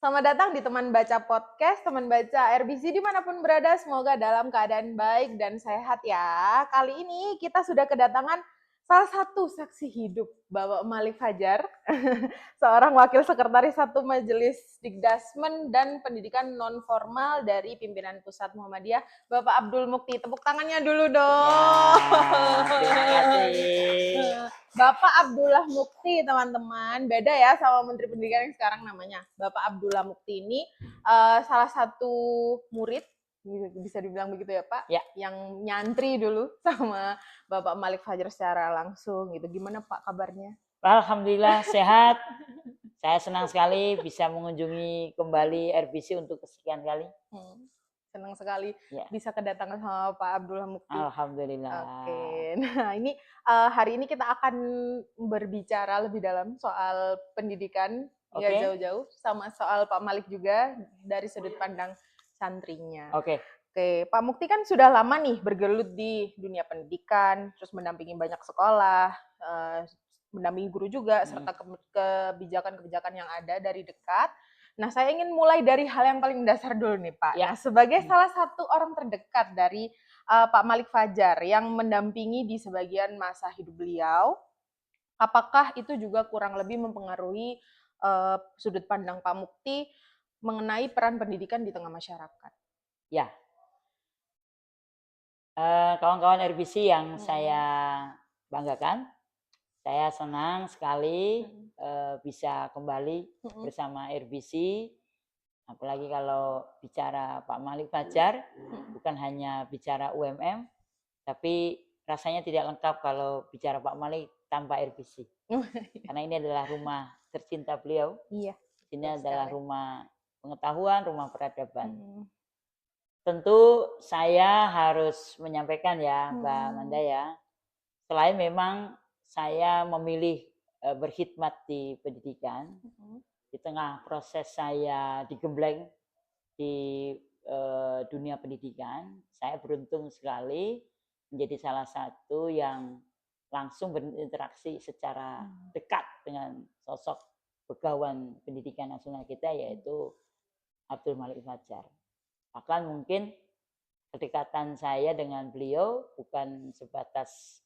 Selamat datang di Teman Baca Podcast, teman baca RBC dimanapun berada, semoga dalam keadaan baik dan sehat ya. Kali ini kita sudah kedatangan salah satu saksi hidup, Bapak Malik Fajar, seorang wakil sekretaris satu Majelis Dikdasmen dan Pendidikan Non-Formal dari Pimpinan Pusat Muhammadiyah, Bapak Abdul Mukti. Tepuk tangannya dulu dong. Ya, terima kasih. Bapak Abdullah Mukti, teman-teman. Beda ya sama Menteri Pendidikan yang sekarang namanya. Bapak Abdullah Mukti ini salah satu murid, bisa dibilang begitu ya Pak, Ya. yang nyantri dulu sama Bapak Malik Fajar secara langsung gitu. Gimana Pak kabarnya? Alhamdulillah sehat. Saya senang sekali bisa mengunjungi kembali RBC untuk kesekian kali. Senang sekali Ya. bisa kedatangan sama Pak Abdullah Mukti. Alhamdulillah. Oke, nah ini hari ini kita akan berbicara lebih dalam soal pendidikan, nggak Oke. jauh-jauh, sama soal Pak Malik juga dari sudut pandang santrinya. Oke. Oke, Pak Mukti kan sudah lama nih bergelut di dunia pendidikan, terus mendampingi banyak sekolah, mendampingi guru juga, serta kebijakan-kebijakan yang ada dari dekat. Nah, saya ingin mulai dari hal yang paling dasar dulu nih, Pak. Ya. Nah, sebagai salah satu orang terdekat dari Pak Malik Fajar yang mendampingi di sebagian masa hidup beliau, apakah itu juga kurang lebih mempengaruhi sudut pandang Pak Mukti mengenai peran pendidikan di tengah masyarakat? Ya. Kawan-kawan RBC yang saya banggakan, saya senang sekali bisa kembali bersama RBC. Apalagi kalau bicara Pak Malik Fajar, bukan hanya bicara UMM, tapi rasanya tidak lengkap kalau bicara Pak Malik tanpa RBC. Karena ini adalah rumah tercinta beliau. Iya. Ini adalah rumah pengetahuan, rumah peradaban. Tentu saya harus menyampaikan ya, Mbak Manda ya, selain memang saya memilih berkhidmat di pendidikan, di tengah proses saya digembleng di dunia pendidikan, saya beruntung sekali menjadi salah satu yang langsung berinteraksi secara dekat dengan sosok begawan pendidikan nasional kita, yaitu Abdul Malik Fajar. Bahkan mungkin kedekatan saya dengan beliau bukan sebatas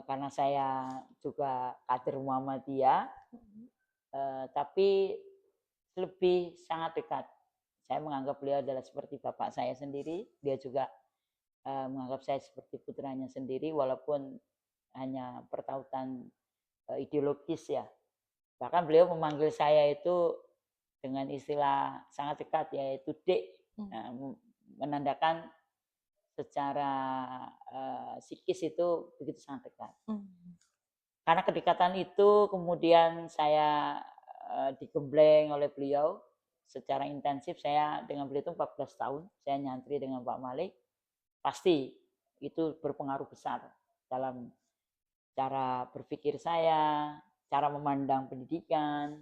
karena saya juga kader Muhammadiyah, tapi lebih sangat dekat. Saya menganggap beliau adalah seperti bapak saya sendiri. Dia juga menganggap saya seperti putranya sendiri, walaupun hanya pertautan ideologis ya. Bahkan beliau memanggil saya itu dengan istilah sangat dekat, yaitu Dek, menandakan secara psikis itu begitu sangat dekat. Karena kedekatan itu kemudian saya digembleng oleh beliau secara intensif. Saya dengan beliau itu 14 tahun, saya nyantri dengan Pak Malik. Pasti itu berpengaruh besar dalam cara berpikir saya, cara memandang pendidikan.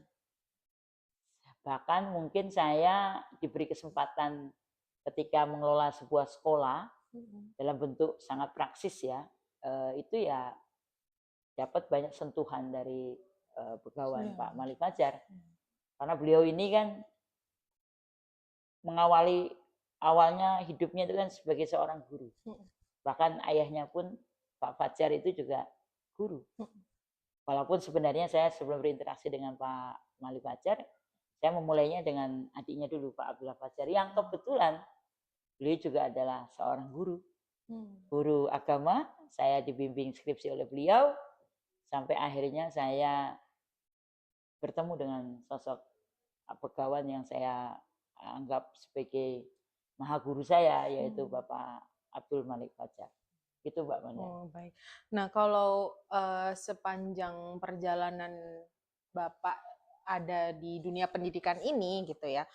Bahkan mungkin saya diberi kesempatan ketika mengelola sebuah sekolah dalam bentuk sangat praksis ya, itu ya dapat banyak sentuhan dari begawan Pak Malik Fajar. Karena beliau ini kan mengawali awalnya hidupnya itu kan sebagai seorang guru. Bahkan ayahnya pun Pak Fajar itu juga guru. Walaupun sebenarnya saya sebelum berinteraksi dengan Pak Malik Fajar, saya memulainya dengan adiknya dulu, Pak Abdullah Fajar, yang kebetulan beliau juga adalah seorang guru. Guru agama. Saya dibimbing skripsi oleh beliau, sampai akhirnya saya bertemu dengan sosok begawan yang saya anggap sebagai maha guru saya, yaitu Bapak Abdul Malik Fajar. Itu Mbak Manda. Oh, baik. Nah, kalau sepanjang perjalanan Bapak ada di dunia pendidikan ini gitu ya,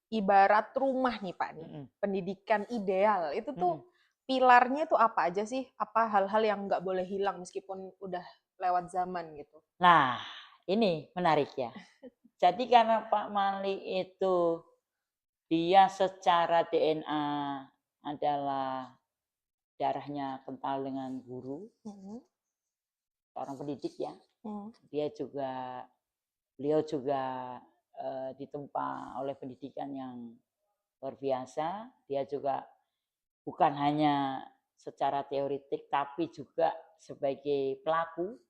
ibarat rumah nih Pak nih, pendidikan ideal itu tuh pilarnya tuh apa aja sih? Apa hal-hal yang nggak boleh hilang meskipun udah lewat zaman gitu? Nah, ini menarik ya. Jadi karena Pak Malik itu dia secara DNA adalah darahnya kental dengan guru, seorang pendidik ya. Beliau juga ditempa oleh pendidikan yang luar biasa. Dia juga bukan hanya secara teoretik tapi juga sebagai pelaku.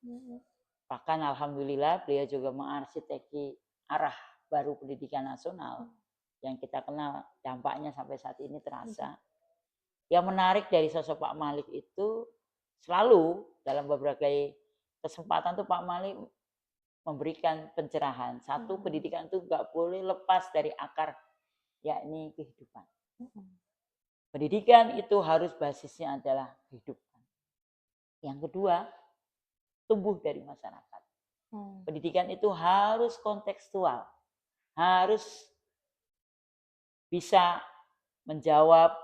Bahkan alhamdulillah beliau juga mengarsiteki arah baru pendidikan nasional yang kita kenal dampaknya sampai saat ini terasa. Yang menarik dari sosok Pak Malik itu selalu dalam berbagai kesempatan tuh Pak Malik memberikan pencerahan. Satu, pendidikan itu nggak boleh lepas dari akar, yakni kehidupan. Pendidikan itu harus basisnya adalah kehidupan. Yang kedua, tumbuh dari masyarakat. Pendidikan itu harus kontekstual, harus bisa menjawab,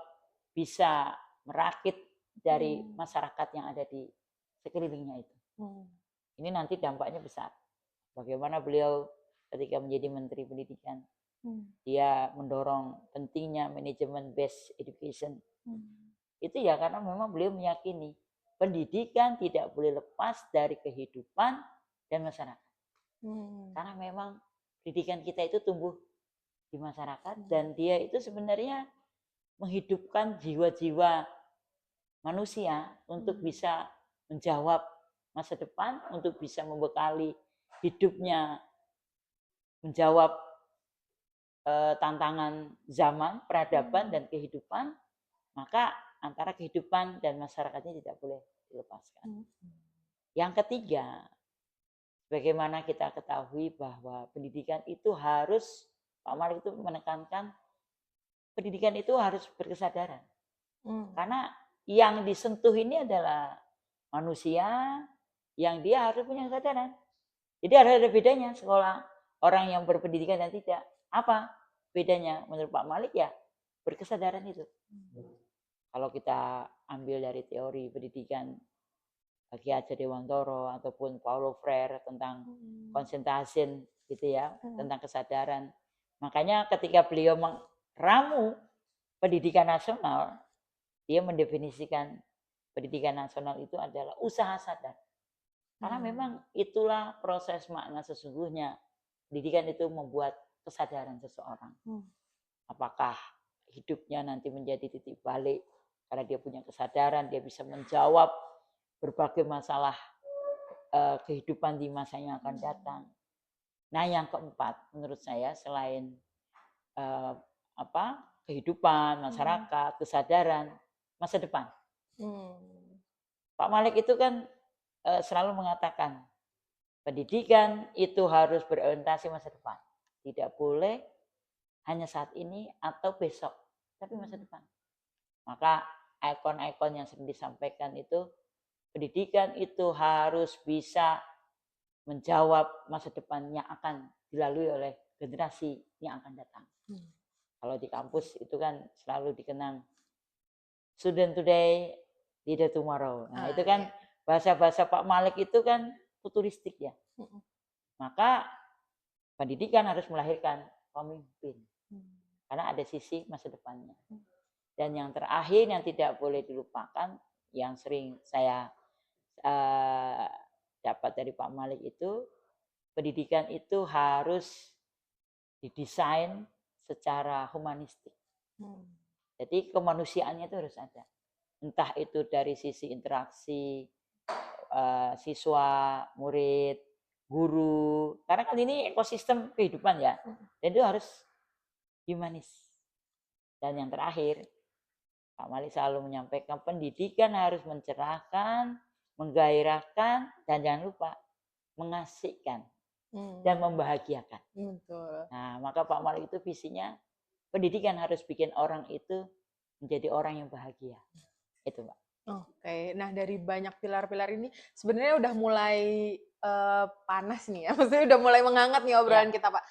bisa merakit dari masyarakat yang ada di sekelilingnya itu. Ini nanti dampaknya besar. Bagaimana beliau ketika menjadi Menteri Pendidikan, dia mendorong pentingnya manajemen based education. Itu ya karena memang beliau meyakini pendidikan tidak boleh lepas dari kehidupan dan masyarakat. Karena memang pendidikan kita itu tumbuh di masyarakat dan dia itu sebenarnya menghidupkan jiwa-jiwa manusia untuk bisa menjawab masa depan, untuk bisa membekali hidupnya, menjawab tantangan zaman, peradaban dan kehidupan. Maka antara kehidupan dan masyarakatnya tidak boleh dilepaskan. Yang ketiga, bagaimana kita ketahui bahwa pendidikan itu harus, Pak Malik itu menekankan pendidikan itu harus berkesadaran. Karena yang disentuh ini adalah manusia yang dia harus punya kesadaran. Jadi harus ada bedanya sekolah orang yang berpendidikan dan tidak. Apa bedanya menurut Pak Malik? Ya berkesadaran itu. Kalau kita ambil dari teori pendidikan Ki Hajar Dewantara ataupun Paulo Freire tentang concentration gitu ya, tentang kesadaran. Makanya ketika beliau meramu pendidikan nasional, dia mendefinisikan pendidikan nasional itu adalah usaha sadar. Karena memang itulah proses makna sesungguhnya. Pendidikan itu membuat kesadaran seseorang. Apakah hidupnya nanti menjadi titik balik karena dia punya kesadaran, dia bisa menjawab berbagai masalah kehidupan di masa yang akan datang. Nah, yang keempat menurut saya selain kehidupan masyarakat, kesadaran, masa depan. Pak Malik itu kan selalu mengatakan pendidikan itu harus berorientasi masa depan. Tidak boleh hanya saat ini atau besok, tapi masa depan. Maka ikon-ikon yang sering disampaikan itu, pendidikan itu harus bisa menjawab masa depan yang akan dilalui oleh generasi yang akan datang. Kalau di kampus itu kan selalu dikenang student today, leader tomorrow. Nah itu kan bahasa-bahasa Pak Malik itu kan futuristik ya. Maka pendidikan harus melahirkan pemimpin. Karena ada sisi masa depannya. Dan yang terakhir yang tidak boleh dilupakan, yang sering saya dapat dari Pak Malik itu, pendidikan itu harus didesain secara humanistik. Jadi kemanusiaannya itu harus ada. Entah itu dari sisi interaksi siswa, murid, guru. Karena kan ini ekosistem kehidupan ya. Dan itu harus humanis. Dan yang terakhir, Pak Malik selalu menyampaikan pendidikan harus mencerahkan, menggairahkan, dan jangan lupa mengasihkan dan membahagiakan. Nah, maka Pak Malik itu visinya pendidikan harus bikin orang itu menjadi orang yang bahagia. Itu, Mbak. Oke, nah dari banyak pilar-pilar ini sebenarnya udah mulai panas nih ya, maksudnya udah mulai menghangat nih obrolan kita, Pak.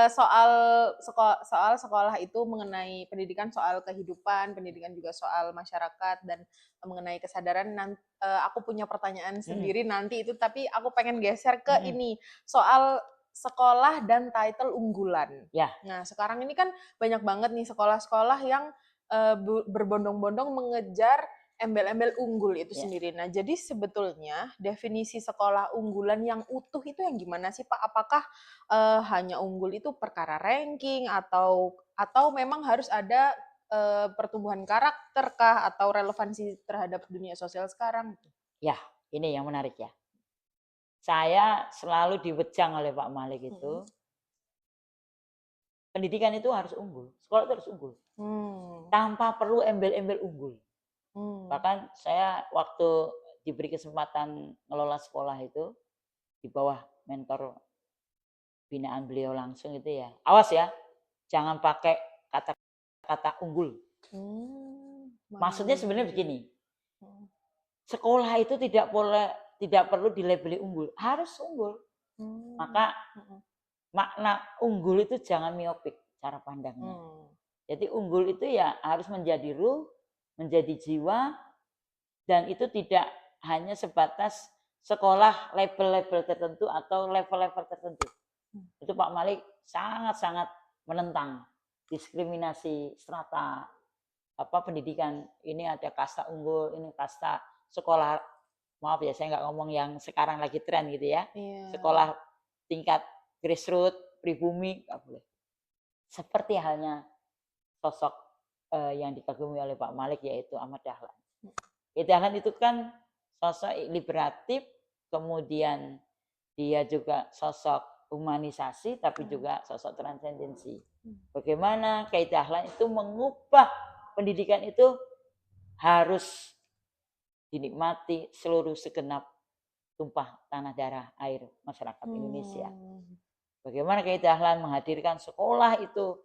Soal sekolah itu mengenai pendidikan, soal kehidupan, pendidikan juga soal masyarakat dan mengenai kesadaran. Aku punya pertanyaan sendiri nanti itu, tapi aku pengen geser ke ini soal sekolah dan title unggulan. Nah sekarang ini kan banyak banget nih sekolah-sekolah yang berbondong-bondong mengejar embel-embel unggul itu Ya. sendiri. Nah, jadi sebetulnya definisi sekolah unggulan yang utuh itu yang gimana sih, Pak? Apakah hanya unggul itu perkara ranking atau memang harus ada pertumbuhan karakter kah atau relevansi terhadap dunia sosial sekarang? Ya, ini yang menarik ya. Saya selalu diwejang oleh Pak Malik Mhm. itu, pendidikan itu harus unggul, sekolah itu harus unggul, Hmm. tanpa perlu embel-embel unggul. Hmm. Bahkan saya waktu diberi kesempatan ngelola sekolah itu, di bawah mentor binaan beliau langsung itu ya, awas ya, jangan pakai kata-kata unggul. Maksudnya sebenarnya Mandiri. begini, Hmm. sekolah itu tidak perlu dilabeli unggul, harus unggul. Hmm. Maka Hmm. makna unggul itu jangan miopik cara pandangnya. Hmm. Jadi unggul itu ya harus menjadi ruh, menjadi jiwa, dan itu tidak hanya sebatas sekolah level-level tertentu atau level-level tertentu. Itu Pak Malik sangat-sangat menentang diskriminasi strata pendidikan. Ini ada kasta unggul, ini kasta sekolah. Maaf ya, saya nggak ngomong yang sekarang lagi tren gitu ya. Iya. Sekolah tingkat grassroots, pribumi, nggak boleh. Seperti halnya sosok yang dikagumi oleh Pak Malik yaitu Ahmad Dahlan. Dahlan itu kan sosok liberatif, kemudian dia juga sosok humanisasi, tapi juga sosok transendensi. Bagaimana Kiai Dahlan itu mengubah pendidikan itu harus dinikmati seluruh segenap tumpah tanah darah air masyarakat Indonesia. Bagaimana Kiai Dahlan menghadirkan sekolah itu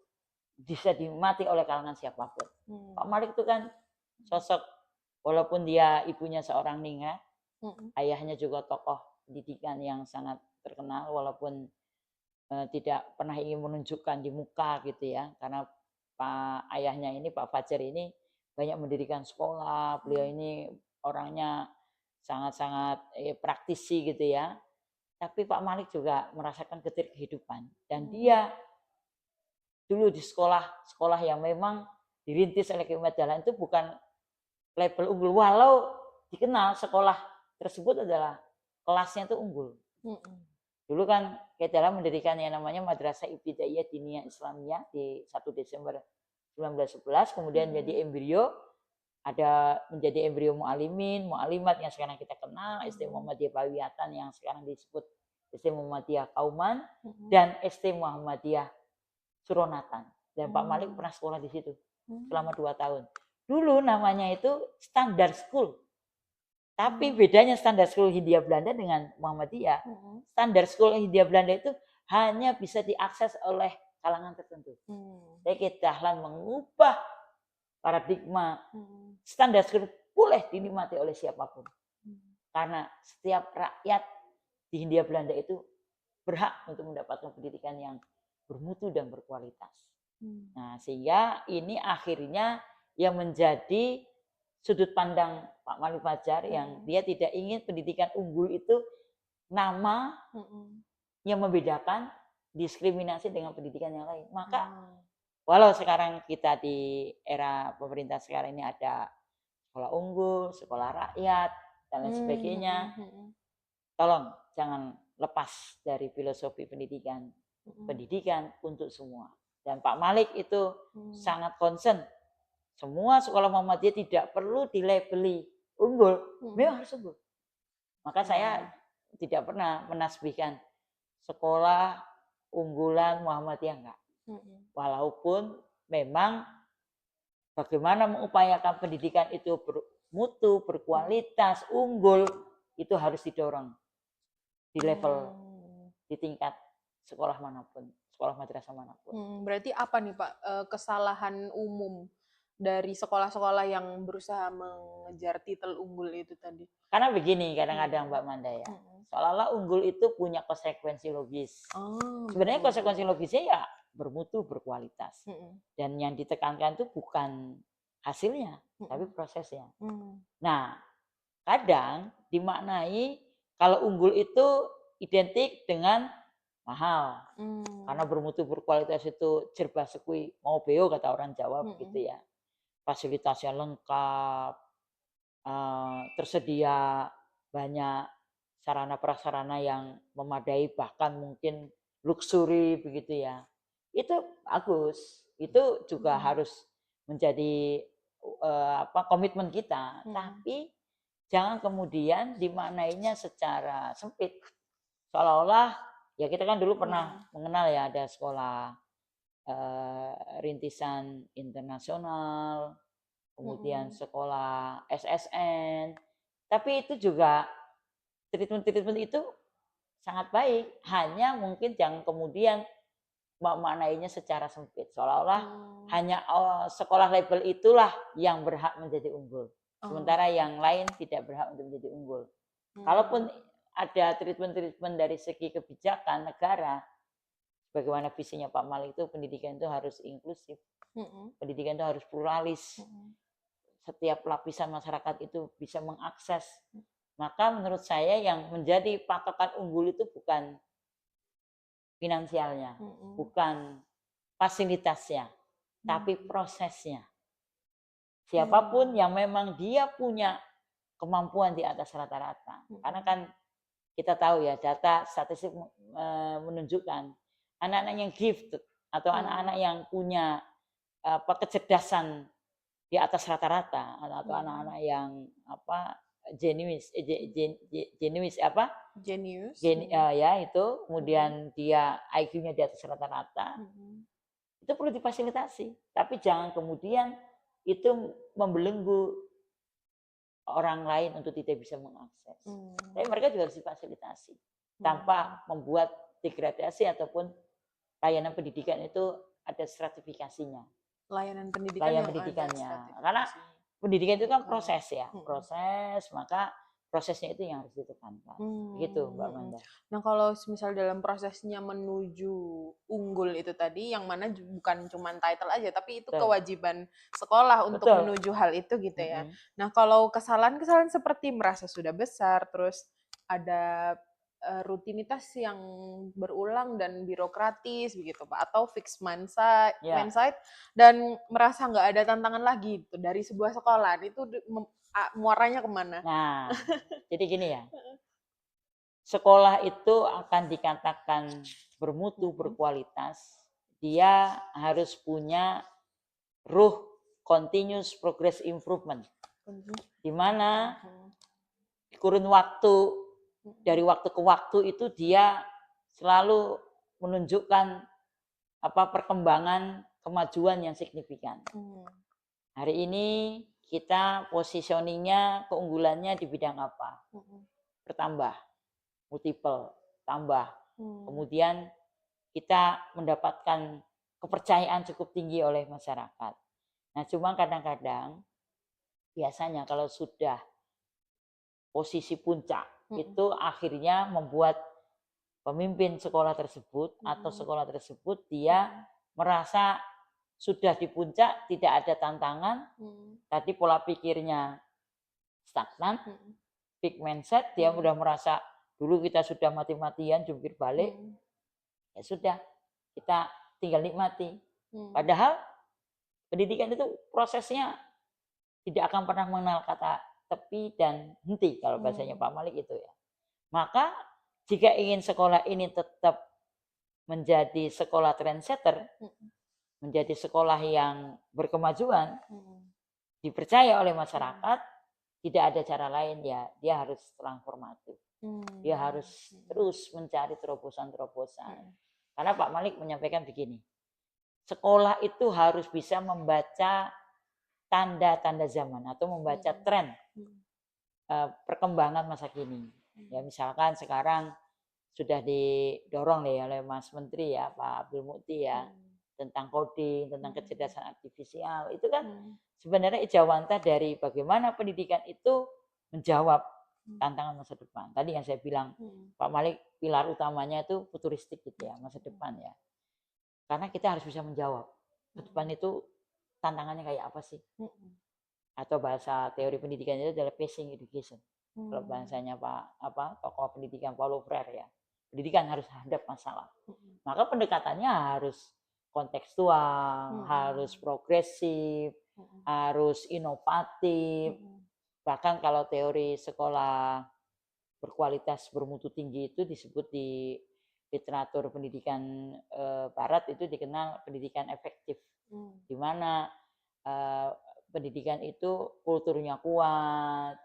bisa dinikmati oleh kalangan siapapun. Pak Malik itu kan sosok, walaupun dia ibunya seorang ningrat, ayahnya juga tokoh pendidikan yang sangat terkenal, walaupun tidak pernah ingin menunjukkan di muka gitu ya, karena Pak ayahnya ini, Pak Fajar ini banyak mendirikan sekolah, beliau ini orangnya sangat-sangat praktisi gitu ya. Tapi Pak Malik juga merasakan getir kehidupan, dan dia dulu di sekolah yang memang dirintis oleh Kiai Ahmad Dahlan itu bukan label unggul, walau dikenal sekolah tersebut adalah kelasnya itu unggul. Dulu kan Kiai Dahlan mendirikan yang namanya Madrasah Ibtidaiyah Diniyah Islamiyah di 1 Desember 1911, kemudian menjadi embrio, ada menjadi embrio mu'alimin, mu'alimat yang sekarang kita kenal, SD Muhammadiyah Bawiyatan yang sekarang disebut SD Muhammadiyah Kauman, dan SD Muhammadiyah Suronatan. Dan Pak Malik pernah sekolah di situ selama 2 tahun. Dulu namanya itu Standard School. Tapi bedanya Standard School Hindia Belanda dengan Muhammadiyah, Standard School Hindia Belanda itu hanya bisa diakses oleh kalangan tertentu. Kiai Dahlan mengubah paradigma Standard School boleh dinikmati oleh siapapun. Karena setiap rakyat di Hindia Belanda itu berhak untuk mendapatkan pendidikan yang bermutu dan berkualitas. Nah, sehingga ini akhirnya yang menjadi sudut pandang Pak Malik Fajar yang dia tidak ingin pendidikan unggul itu nama yang membedakan, diskriminasi dengan pendidikan yang lain. Maka walau sekarang kita di era pemerintah sekarang ini ada sekolah unggul, sekolah rakyat, dan lain sebagainya, tolong jangan lepas dari filosofi pendidikan. Pendidikan untuk semua. Dan Pak Malik itu sangat concern. Semua sekolah Muhammadiyah tidak perlu dilabeli unggul, memang harus unggul. Maka saya tidak pernah menasbihkan sekolah unggulan Muhammadiyah, enggak. Walaupun memang bagaimana mengupayakan pendidikan itu bermutu, berkualitas, unggul, itu harus didorong di level, di tingkat sekolah manapun, sekolah madrasah manapun. Berarti apa nih Pak kesalahan umum dari sekolah-sekolah yang berusaha mengejar titel unggul itu tadi? Karena begini kadang-kadang Mbak Manda ya, seolah-olah unggul itu punya konsekuensi logis. Sebenarnya konsekuensi logisnya ya bermutu, berkualitas. Dan yang ditekankan itu bukan hasilnya, tapi prosesnya. Nah, kadang dimaknai kalau unggul itu identik dengan mahal. Karena bermutu berkualitas itu jerba sekui mau beo kata orang Jawa begitu ya. Fasilitasnya lengkap, tersedia banyak sarana prasarana yang memadai, bahkan mungkin luxury begitu ya. Itu bagus. Itu juga harus menjadi komitmen kita. Tapi jangan kemudian dimaknainya secara sempit. Seolah-olah ya kita kan dulu pernah mengenal ya ada sekolah rintisan internasional, kemudian sekolah SSN. Tapi itu juga treatment itu sangat baik. Hanya mungkin jangan kemudian memaknainya secara sempit. Seolah-olah hanya sekolah label itulah yang berhak menjadi unggul. Sementara yang lain tidak berhak untuk menjadi unggul. Kalaupun ada treatment dari segi kebijakan negara, bagaimana visinya Pak Malik itu, pendidikan itu harus inklusif. Pendidikan itu harus pluralis. Setiap lapisan masyarakat itu bisa mengakses. Maka menurut saya yang menjadi patokan unggul itu bukan finansialnya, bukan fasilitasnya, tapi prosesnya. Siapapun yang memang dia punya kemampuan di atas rata-rata. Karena kan kita tahu ya, data statistik menunjukkan anak-anak yang gifted atau anak-anak yang punya kecerdasan di atas rata-rata, atau anak-anak yang jenius ya itu, kemudian dia IQ-nya di atas rata-rata, itu perlu difasilitasi. Tapi jangan kemudian itu membelenggu orang lain untuk tidak bisa mengakses. Tapi mereka juga harus difasilitasi tanpa membuat degradasi ataupun layanan pendidikan itu ada stratifikasinya. Layanan pendidikannya. Karena pendidikan itu kan proses ya, proses, maka prosesnya itu yang harus ditekankan. Gitu Mbak Amanda. Nah kalau misal dalam prosesnya menuju unggul itu tadi, yang mana bukan cuma title aja, tapi itu kewajiban sekolah untuk menuju hal itu gitu ya. Nah kalau kesalahan-kesalahan seperti merasa sudah besar, terus ada rutinitas yang berulang dan birokratis begitu Pak, atau fixed mindset dan merasa nggak ada tantangan lagi gitu dari sebuah sekolah, itu muaranya kemana? Nah, jadi gini ya, sekolah itu akan dikatakan bermutu, berkualitas, dia harus punya ruh continuous progress improvement, di mana kurun waktu dari waktu ke waktu itu dia selalu menunjukkan perkembangan kemajuan yang signifikan. Hari ini kita positioningnya, keunggulannya di bidang apa? Bertambah, multiple, tambah. Kemudian kita mendapatkan kepercayaan cukup tinggi oleh masyarakat. Nah, cuma kadang-kadang biasanya kalau sudah posisi puncak, itu akhirnya membuat pemimpin sekolah tersebut atau sekolah tersebut dia merasa sudah di puncak, tidak ada tantangan, tadi pola pikirnya stagnan, big mindset, dia udah merasa dulu kita sudah mati-matian jungkir balik, ya sudah, kita tinggal nikmati. Padahal pendidikan itu prosesnya tidak akan pernah mengenal kata tepi dan henti kalau bahasanya Pak Malik itu ya. Maka jika ingin sekolah ini tetap menjadi sekolah trendsetter, menjadi sekolah yang berkemajuan, dipercaya oleh masyarakat, tidak ada cara lain ya, dia harus transformatif. Dia harus terus mencari terobosan-terobosan. Karena Pak Malik menyampaikan begini, sekolah itu harus bisa membaca tanda-tanda zaman atau membaca tren perkembangan masa kini. Ya misalkan sekarang sudah didorong oleh Mas Menteri ya, Pak Abdul Mukti ya, tentang coding, tentang kecerdasan artifisial. Itu kan sebenarnya ijawantah dari bagaimana pendidikan itu menjawab tantangan masa depan. Tadi yang saya bilang, Pak Malik pilar utamanya itu futuristik gitu ya, masa depan ya. Karena kita harus bisa menjawab. Ke depan itu tantangannya kayak apa sih? Atau bahasa teori pendidikan itu adalah pacing education. Kalau bahasanya tokoh pendidikan Paulo Freire ya. Pendidikan harus hadap masalah. Maka pendekatannya harus kontekstual, harus progresif, harus inovatif. Bahkan kalau teori sekolah berkualitas bermutu tinggi itu disebut di literatur pendidikan barat itu dikenal pendidikan efektif, di mana pendidikan itu kulturnya kuat,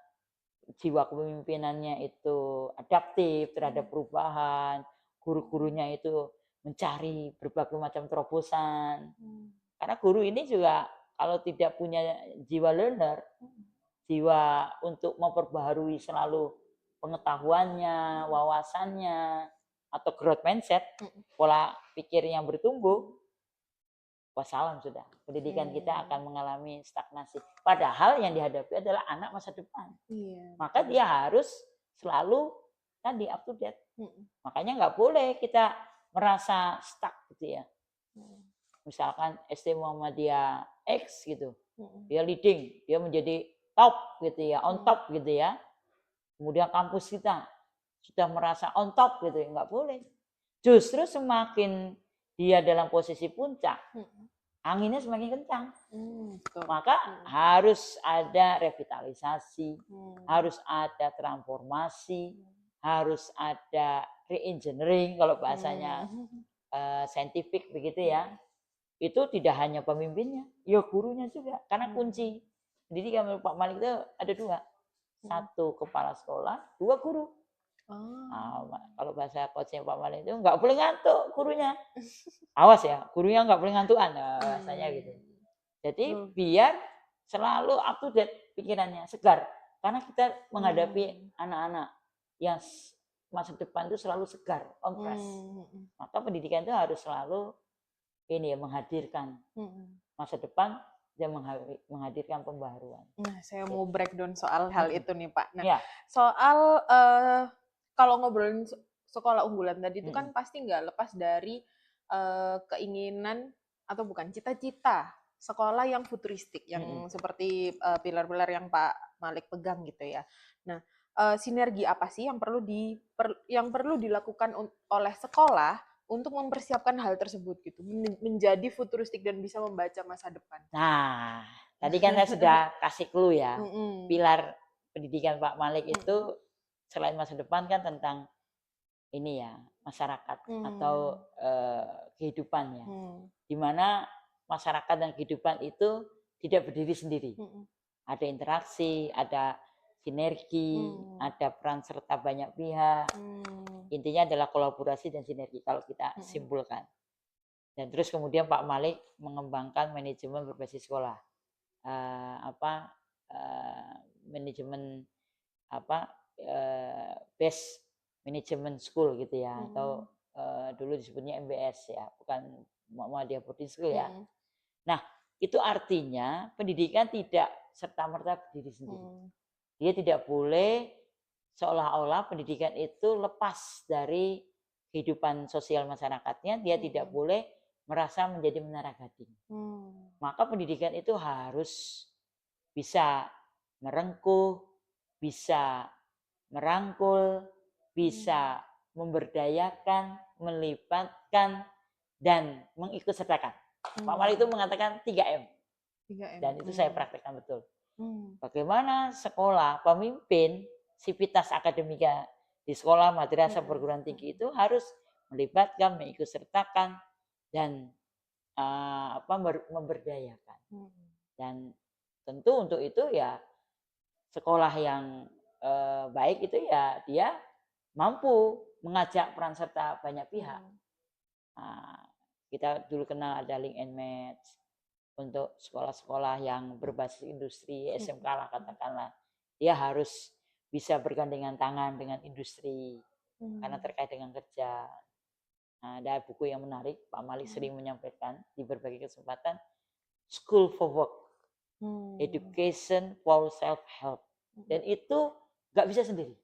jiwa kepemimpinannya itu adaptif terhadap perubahan, guru-gurunya itu mencari berbagai macam terobosan. Karena guru ini juga kalau tidak punya jiwa learner, jiwa untuk memperbaharui selalu pengetahuannya, wawasannya, atau growth mindset, pola pikir yang bertumbuh, wassalam sudah. Pendidikan kita akan mengalami stagnasi. Padahal yang dihadapi adalah anak masa depan. Maka dia harus selalu tadi up to date. Makanya nggak boleh kita merasa stuck gitu ya. Misalkan SD Muhammadiyah X gitu, dia leading, dia menjadi top gitu ya, on top gitu ya. Kemudian kampus kita sudah merasa on top gitu ya, nggak boleh. Justru semakin dia dalam posisi puncak, anginnya semakin kencang. Maka harus ada revitalisasi, harus ada transformasi, harus ada re-engineering kalau bahasanya saintifik begitu ya. Itu tidak hanya pemimpinnya, ya gurunya juga. Karena kunci pendidikan menurut Pak Malik itu ada dua. Satu kepala sekolah, dua guru. Kalau bahasa coachnya Pak Malik itu nggak boleh ngantuk gurunya. Awas ya, gurunya nggak boleh ngantukan, bahasanya gitu. Jadi biar selalu up to date pikirannya, segar. Karena kita menghadapi anak-anak yang masa depan itu selalu segar, on fresh. Maka pendidikan itu harus selalu ini ya, menghadirkan masa depan dan menghadirkan pembaharuan. Nah, saya mau breakdown soal hal itu nih Pak. Nah, Ya. soal kalau ngobrolin sekolah unggulan tadi itu kan pasti nggak lepas dari keinginan atau bukan cita-cita sekolah yang futuristik, yang seperti pilar-pilar yang Pak Malik pegang gitu ya. Nah, sinergi apa sih yang perlu dilakukan oleh sekolah untuk mempersiapkan hal tersebut gitu, menjadi futuristik dan bisa membaca masa depan? Nah, tadi kan saya sudah kasih clue ya. Pilar pendidikan Pak Malik itu selain masa depan kan tentang ini ya, masyarakat atau kehidupan ya. Di mana masyarakat dan kehidupan itu tidak berdiri sendiri. Ada interaksi, ada sinergi, ada peran serta banyak pihak. Intinya adalah kolaborasi dan sinergi kalau kita simpulkan. Dan terus kemudian Pak Malik mengembangkan manajemen berbasis sekolah. Manajemen best management school gitu ya, atau dulu disebutnya MBS ya, bukan Muhammadiyah Boarding School ya. Nah, itu artinya pendidikan tidak serta-merta berdiri sendiri. Dia tidak boleh seolah-olah pendidikan itu lepas dari kehidupan sosial masyarakatnya, dia tidak boleh merasa menjadi menara gading. Maka pendidikan itu harus bisa merengkuh, bisa merangkul, bisa memberdayakan, melibatkan, dan mengikutsertakan. Pak Malik itu mengatakan 3M. Dan itu saya praktekkan betul. Bagaimana sekolah, pemimpin, sivitas akademika di sekolah madrasah perguruan tinggi itu harus melibatkan, mengikutsertakan, dan memberdayakan. Dan tentu untuk itu ya sekolah yang baik itu ya dia mampu mengajak peran serta banyak pihak. Kita dulu kenal ada link and match untuk sekolah-sekolah yang berbasis industri, SMK lah katakanlah. Dia harus bisa bergandengan tangan dengan industri karena terkait dengan kerja. Nah, ada buku yang menarik, Pak Malik sering menyampaikan di berbagai kesempatan, School for Work, Education for Self-Help. Dan itu nggak bisa sendiri.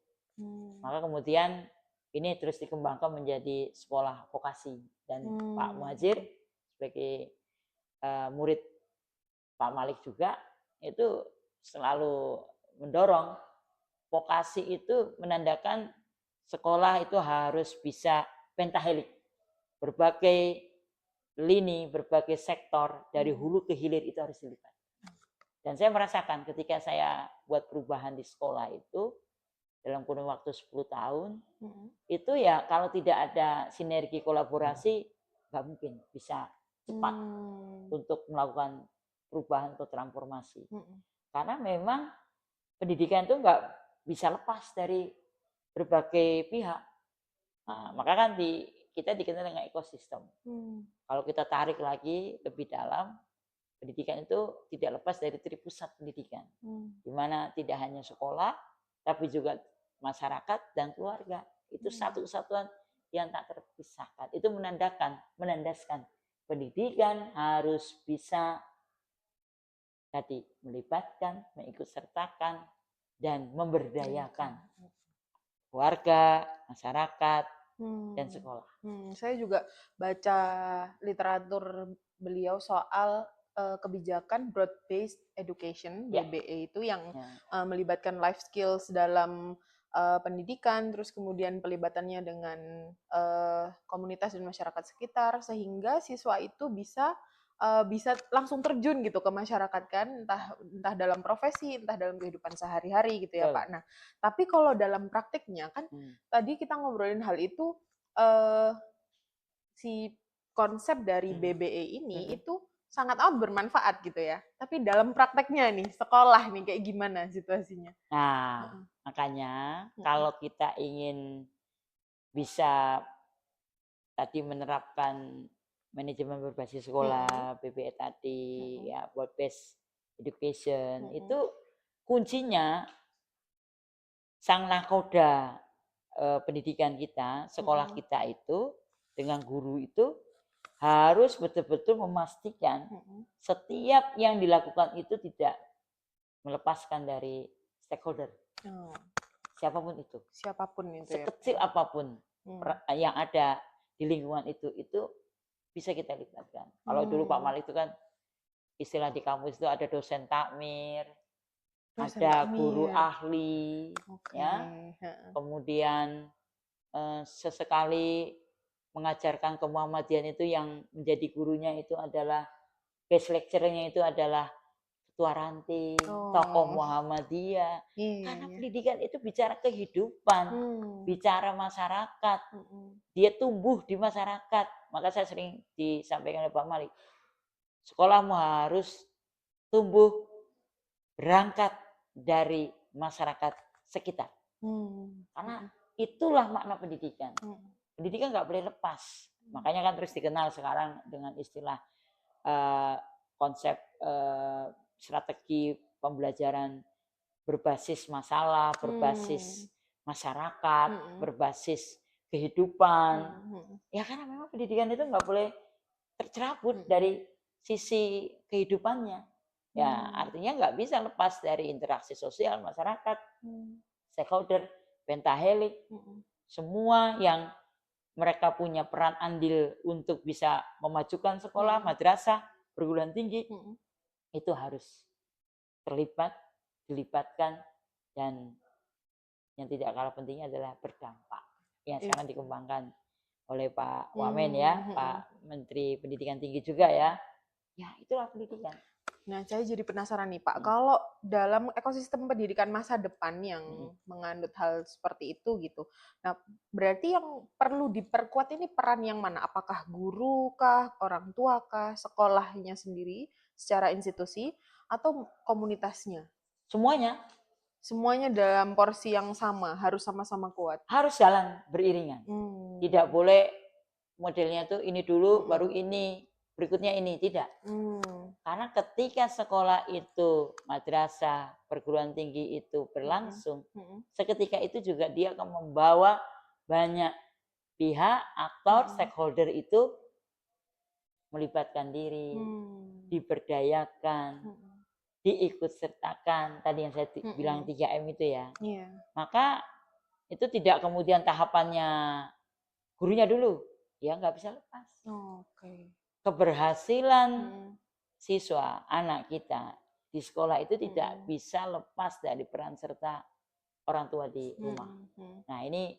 Maka kemudian ini terus dikembangkan menjadi sekolah vokasi. Dan Pak Muhajir sebagai murid Pak Malik juga itu selalu mendorong vokasi itu menandakan sekolah itu harus bisa pentahelik, berbagai lini, berbagai sektor dari hulu ke hilir itu harus dilibatkan. Dan saya merasakan ketika saya buat perubahan di sekolah itu dalam kurun waktu 10 tahun, itu ya kalau tidak ada sinergi kolaborasi nggak mungkin bisa cepat untuk melakukan perubahan atau transformasi. Karena memang pendidikan itu nggak bisa lepas dari berbagai pihak. Nah, maka kan kita dikenal dengan ekosistem. Kalau kita tarik lagi lebih dalam, pendidikan itu tidak lepas dari tripusat pendidikan, di mana tidak hanya sekolah, tapi juga masyarakat dan keluarga. Itu satu kesatuan yang tak terpisahkan. Itu menandaskan pendidikan harus bisa tadi melibatkan, mengikutsertakan, dan memberdayakan warga, masyarakat, dan sekolah. Saya juga baca literatur beliau soal kebijakan broad-based education, BBE itu yang melibatkan life skills dalam pendidikan, terus kemudian pelibatannya dengan komunitas dan masyarakat sekitar, sehingga siswa itu bisa langsung terjun gitu ke masyarakat kan, entah dalam profesi, entah dalam kehidupan sehari-hari gitu ya Pak. Nah, tapi kalau dalam praktiknya kan tadi kita ngobrolin hal itu, si konsep dari BBE ini itu sangat amat bermanfaat gitu ya. Tapi dalam prakteknya nih, sekolah nih kayak gimana situasinya? Nah, makanya kalau kita ingin bisa tadi menerapkan manajemen berbasis sekolah, BBE tadi, ya broad based education, itu kuncinya sang nakoda pendidikan kita, sekolah kita itu dengan guru itu harus betul-betul memastikan setiap yang dilakukan itu tidak melepaskan dari stakeholder. Siapapun itu. Sekecil apapun yang ada di lingkungan itu bisa kita libatkan. Kalau dulu Pak Malik itu kan istilah di kampus itu ada dosen takmir, ada guru ahli, ya. Kemudian sesekali mengajarkan ke Muhammadiyah itu yang menjadi gurunya itu adalah guest lecturer-nya itu adalah ketua ranting, tokoh Muhammadiyah. Karena pendidikan itu bicara kehidupan, bicara masyarakat. Dia tumbuh di masyarakat. Maka saya sering disampaikan oleh Pak Malik, sekolahmu harus tumbuh berangkat dari masyarakat sekitar. Karena itulah makna pendidikan. Pendidikan nggak boleh lepas. Makanya kan terus dikenal sekarang dengan istilah konsep strategi pembelajaran berbasis masalah, berbasis masyarakat, berbasis kehidupan. Ya karena memang pendidikan itu nggak boleh tercerabut dari sisi kehidupannya. Ya artinya nggak bisa lepas dari interaksi sosial masyarakat, stakeholder, pentahelik, semua yang mereka punya peran andil untuk bisa memajukan sekolah, madrasah, perguruan tinggi, itu harus terlibat, dilibatkan, dan yang tidak kalah pentingnya adalah berdampak. Yang sekarang dikembangkan oleh Pak Wamen ya, Pak Menteri Pendidikan Tinggi juga ya. Ya itulah pendidikan. Nah, saya jadi penasaran nih Pak, kalau dalam ekosistem pendidikan masa depan yang menganut hal seperti itu gitu, nah berarti yang perlu diperkuat ini peran yang mana? Apakah guru kah, orang tua kah, sekolahnya sendiri secara institusi, atau komunitasnya? Semuanya. Semuanya dalam porsi yang sama, harus sama-sama kuat? Harus jalan beriringan. Tidak boleh modelnya tuh ini dulu, baru ini, berikutnya ini, tidak. Karena ketika sekolah itu, madrasah, perguruan tinggi itu berlangsung, seketika itu juga dia akan membawa banyak pihak, aktor, stakeholder itu melibatkan diri, diberdayakan, diikutsertakan. Tadi yang saya bilang 3M itu ya. Maka itu tidak kemudian tahapannya gurunya dulu. Ya nggak bisa lepas. Keberhasilan siswa, anak kita di sekolah itu tidak bisa lepas dari peran serta orang tua di rumah. Nah ini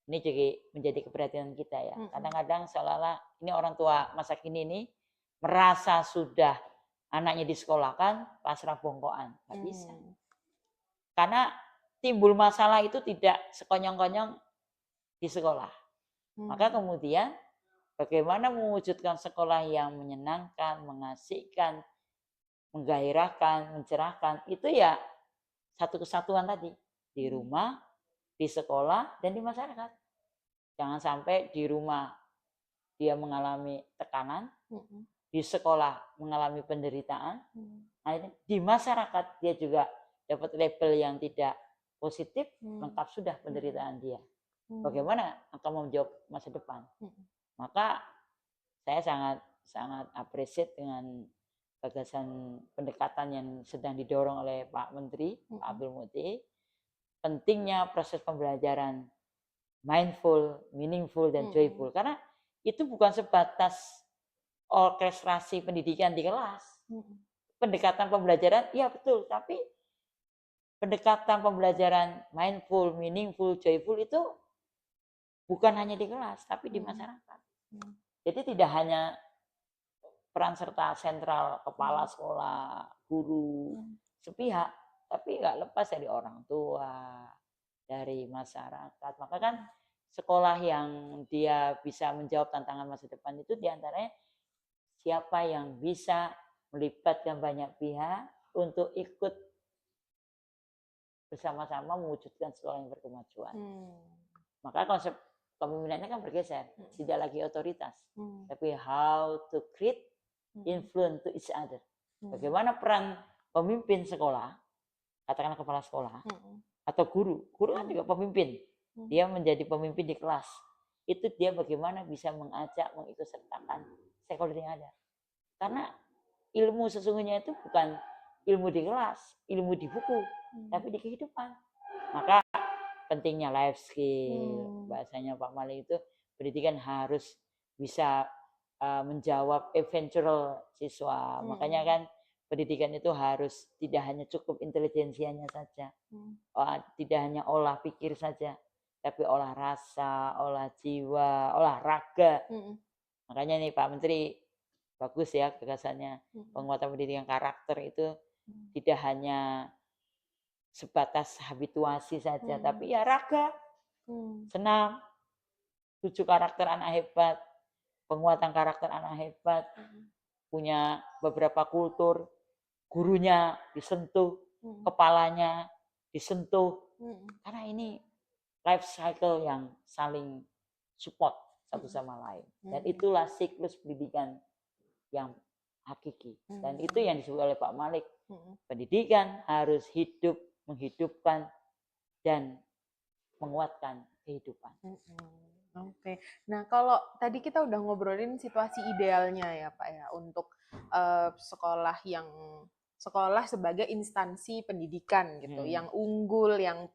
juga menjadi keperhatian kita ya. Kadang-kadang seolah-olah ini orang tua masa kini ini merasa sudah anaknya disekolahkan pasrah bongkoan, nggak bisa. Karena timbul masalah itu tidak sekonyong-konyong di sekolah. Maka kemudian bagaimana mewujudkan sekolah yang menyenangkan, mengasihkan, menggairahkan, mencerahkan, itu ya satu kesatuan tadi. Di rumah, di sekolah, dan di masyarakat. Jangan sampai di rumah dia mengalami tekanan, di sekolah mengalami penderitaan, di masyarakat dia juga dapat label yang tidak positif, lengkap sudah penderitaan dia. Bagaimana akan menjawab masa depan? Maka saya sangat appreciate dengan gagasan pendekatan yang sedang didorong oleh Pak Menteri, Pak Abdul Muti. Pentingnya proses pembelajaran mindful, meaningful, dan joyful. Karena itu bukan sebatas orkestrasi pendidikan di kelas. Pendekatan pembelajaran, iya betul. Tapi pendekatan pembelajaran mindful, meaningful, joyful itu bukan hanya di kelas, tapi di masyarakat. Jadi tidak hanya peran serta sentral kepala sekolah, guru, sepihak, tapi nggak lepas dari orang tua, dari masyarakat. Maka kan sekolah yang dia bisa menjawab tantangan masa depan itu diantaranya siapa yang bisa melibatkan banyak pihak untuk ikut bersama-sama mewujudkan sekolah yang berkemajuan. Maka konsep kepemimpinannya kan bergeser, tidak lagi otoritas, tapi how to create influence to each other. Bagaimana peran pemimpin sekolah, katakanlah kepala sekolah, atau guru kan juga pemimpin, dia menjadi pemimpin di kelas, itu dia bagaimana bisa mengajak, mengikutsertakan stakeholder yang ada. Karena ilmu sesungguhnya itu bukan ilmu di kelas, ilmu di buku, tapi di kehidupan. Maka pentingnya life skill, bahasanya Pak Malik itu pendidikan harus bisa menjawab eventual siswa. Makanya kan pendidikan itu harus tidak hanya cukup intelijensianya saja, tidak hanya olah pikir saja, tapi olah rasa, olah jiwa, olah raga. Makanya nih Pak Menteri bagus ya gagasannya, penguatan pendidikan karakter itu tidak hanya sebatas habituasi saja, tapi ya raga, senam, 7 karakter anak hebat, penguatan karakter anak hebat, punya beberapa kultur, gurunya disentuh, kepalanya disentuh, karena ini life cycle yang saling support satu sama lain. Dan itulah siklus pendidikan yang hakiki. Dan itu yang disebut oleh Pak Malik. Pendidikan harus hidup, menghidupkan, dan menguatkan kehidupan. Oke. Nah, kalau tadi kita udah ngobrolin situasi idealnya ya Pak ya, untuk sekolah sebagai instansi pendidikan gitu, yang unggul, yang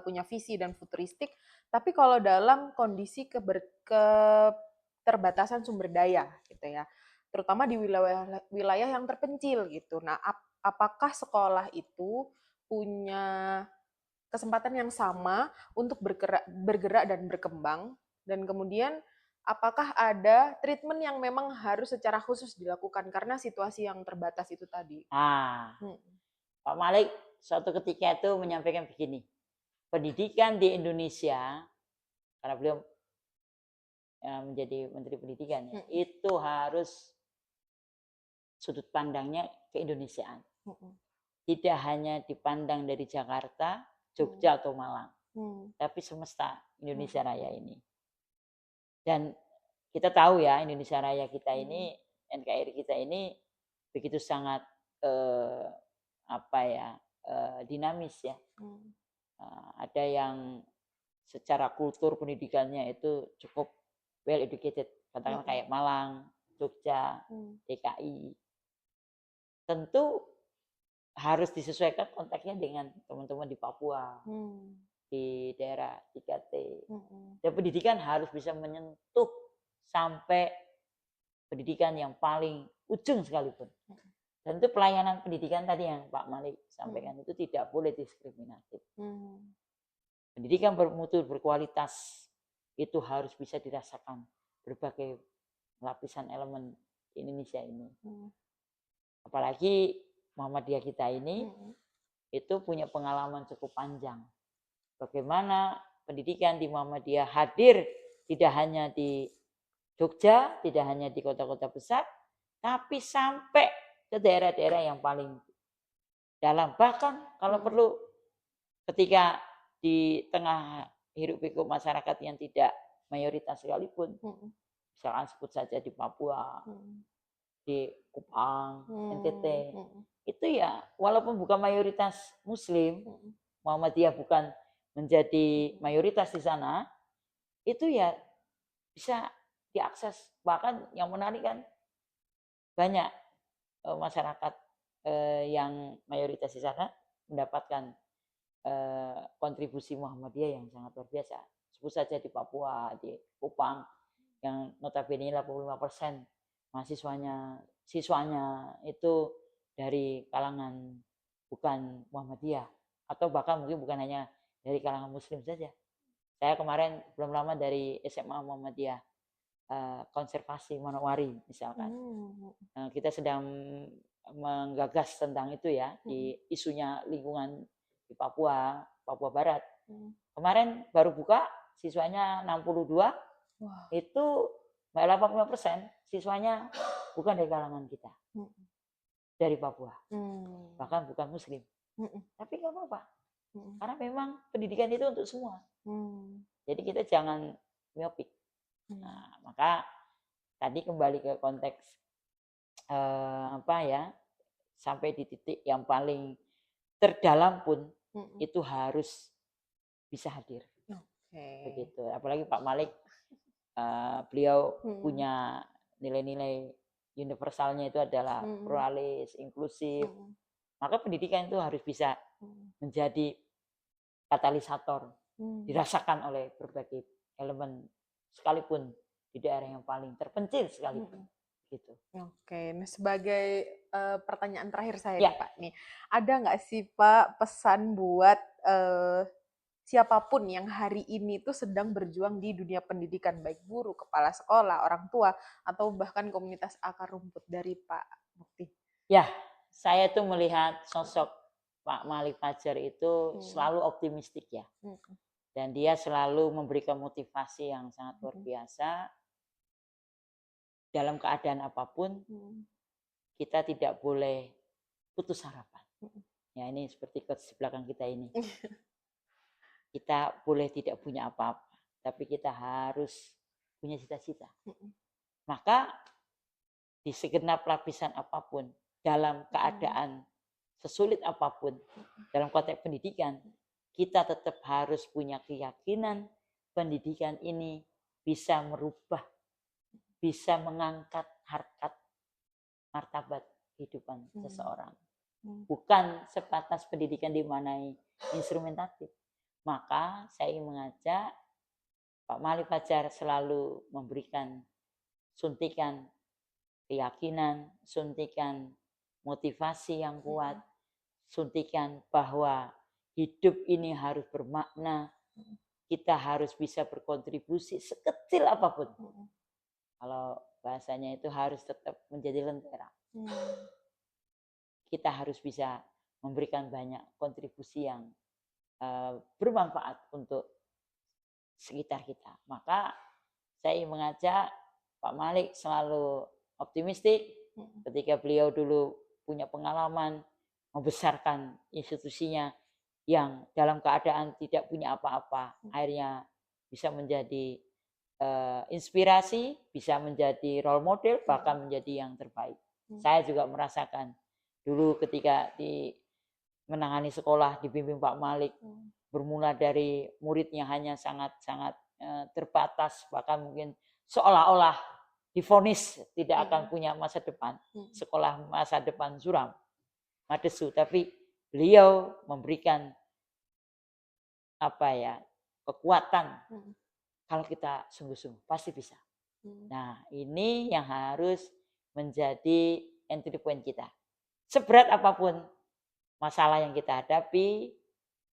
punya visi dan futuristik. Tapi kalau dalam kondisi keterbatasan sumber daya gitu ya, terutama di wilayah yang terpencil gitu. Nah, apakah sekolah itu punya kesempatan yang sama untuk bergerak dan berkembang, dan kemudian apakah ada treatment yang memang harus secara khusus dilakukan karena situasi yang terbatas itu tadi? Pak Malik suatu ketika itu menyampaikan begini, pendidikan di Indonesia, karena beliau menjadi Menteri Pendidikan, itu harus sudut pandangnya keindonesiaan. Tidak hanya dipandang dari Jakarta, Jogja atau Malang, tapi semesta Indonesia Raya ini. Dan kita tahu ya, Indonesia Raya kita ini, NKRI kita ini begitu sangat dinamis ya. Ada yang secara kultur pendidikannya itu cukup well educated, katakanlah kayak Malang, Jogja, DKI. Tentu harus disesuaikan konteksnya dengan teman-teman di Papua, di daerah 3T. Dan pendidikan harus bisa menyentuh sampai pendidikan yang paling ujung sekalipun. Dan itu pelayanan pendidikan tadi yang Pak Malik sampaikan itu tidak boleh diskriminatif. Pendidikan bermutu, berkualitas itu harus bisa dirasakan berbagai lapisan elemen Indonesia ini. Apalagi Muhammadiyah kita ini itu punya pengalaman cukup panjang. Bagaimana pendidikan di Muhammadiyah hadir tidak hanya di Jogja, tidak hanya di kota-kota besar, tapi sampai ke daerah-daerah yang paling dalam. Bahkan kalau perlu ketika di tengah hiruk pikuk masyarakat yang tidak mayoritas sekalipun, misalkan sebut saja di Papua, di Kupang, NTT, itu ya walaupun bukan mayoritas Muslim, Muhammadiyah bukan menjadi mayoritas di sana, itu ya bisa diakses. Bahkan yang menarik kan banyak masyarakat yang mayoritas di sana mendapatkan kontribusi Muhammadiyah yang sangat luar biasa. Sebut saja di Papua, di Kupang, yang notabene 85% siswanya itu dari kalangan bukan Muhammadiyah, atau bahkan mungkin bukan hanya dari kalangan Muslim saja. Saya kemarin belum lama dari SMA Muhammadiyah konservasi Manowari misalkan. Kita sedang menggagas tentang itu ya, di isunya lingkungan di Papua Barat. Kemarin baru buka, siswanya 62, itu 85% siswanya bukan dari kalangan kita, dari Papua, bahkan bukan Muslim. Tapi nggak apa-apa, karena memang pendidikan itu untuk semua. Jadi kita jangan miopik. Nah, maka tadi kembali ke konteks sampai di titik yang paling terdalam pun itu harus bisa hadir. Begitu. Apalagi Pak Malik, beliau punya nilai-nilai universalnya itu adalah pluralis, inklusif. Maka pendidikan itu harus bisa menjadi katalisator, dirasakan oleh berbagai elemen, sekalipun di daerah yang paling terpencil sekalipun. Gitu. Oke, nah sebagai pertanyaan terakhir saya nih Pak, nih ada nggak sih Pak pesan buat siapapun yang hari ini tuh sedang berjuang di dunia pendidikan, baik guru, kepala sekolah, orang tua, atau bahkan komunitas akar rumput, dari Pak Mukti? Ya, saya tuh melihat sosok Pak Malik Fajar itu selalu optimistik ya, dan dia selalu memberikan motivasi yang sangat luar biasa. Dalam keadaan apapun, kita tidak boleh putus harapan. Ya, ini seperti coach di belakang kita ini. Kita boleh tidak punya apa-apa, tapi kita harus punya cita-cita. Maka di segenap lapisan apapun, dalam keadaan sesulit apapun, dalam konteks pendidikan, kita tetap harus punya keyakinan pendidikan ini bisa merubah, bisa mengangkat harkat martabat kehidupan seseorang. Bukan sebatas pendidikan dimanai instrumentatif. Maka saya ingin mengajak Pak Malik Fajar selalu memberikan suntikan keyakinan, suntikan motivasi yang kuat, suntikan bahwa hidup ini harus bermakna, kita harus bisa berkontribusi sekecil apapun. Kalau bahasanya itu harus tetap menjadi lentera. Kita harus bisa memberikan banyak kontribusi yang bermanfaat untuk sekitar kita. Maka saya ingin mengajak Pak Malik selalu optimistik. Ketika beliau dulu punya pengalaman membesarkan institusinya yang dalam keadaan tidak punya apa-apa, akhirnya bisa menjadi inspirasi, bisa menjadi role model, bahkan menjadi yang terbaik. Saya juga merasakan dulu ketika menangani sekolah dibimbing Pak Malik, bermula dari muridnya hanya sangat-sangat terbatas, bahkan mungkin seolah-olah divonis tidak akan punya masa depan, sekolah masa depan suram, madesu. Tapi beliau memberikan kekuatan. Kalau kita sungguh-sungguh pasti bisa. Nah, ini yang harus menjadi entry point kita. Seberat apapun masalah yang kita hadapi,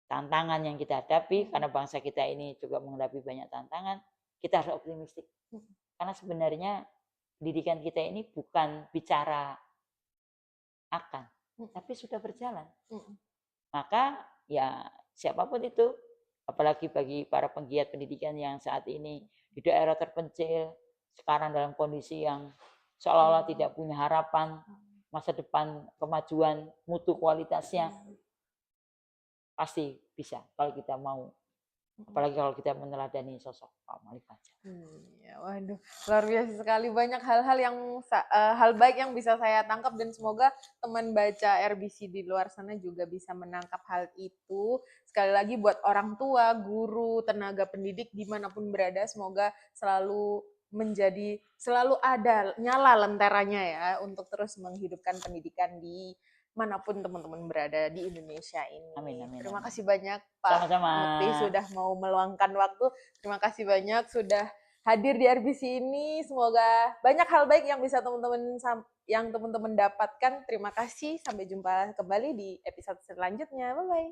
tantangan yang kita hadapi, karena bangsa kita ini juga menghadapi banyak tantangan, kita harus optimistik. Karena sebenarnya pendidikan kita ini bukan bicara akan, tapi sudah berjalan. Mm. Maka ya siapapun itu, apalagi bagi para penggiat pendidikan yang saat ini di daerah terpencil, sekarang dalam kondisi yang seolah-olah tidak punya harapan, masa depan, kemajuan, mutu kualitasnya, pasti bisa kalau kita mau. Apalagi kalau kita meneladani sosok Pak Malik Fajar. Ya, waduh, luar biasa sekali, banyak hal-hal yang hal baik yang bisa saya tangkap, dan semoga teman baca RBC di luar sana juga bisa menangkap hal itu. Sekali lagi buat orang tua, guru, tenaga pendidik dimanapun berada, semoga selalu ada nyala lenteranya ya untuk terus menghidupkan pendidikan di manapun teman-teman berada di Indonesia ini. Amin, amin, Terima amin. kasih banyak Pak Sama-sama. Muti sudah mau meluangkan waktu. Terima kasih banyak sudah hadir di RBC ini. Semoga banyak hal baik yang bisa teman-teman dapatkan. Terima kasih. Sampai jumpa kembali di episode selanjutnya. Bye bye.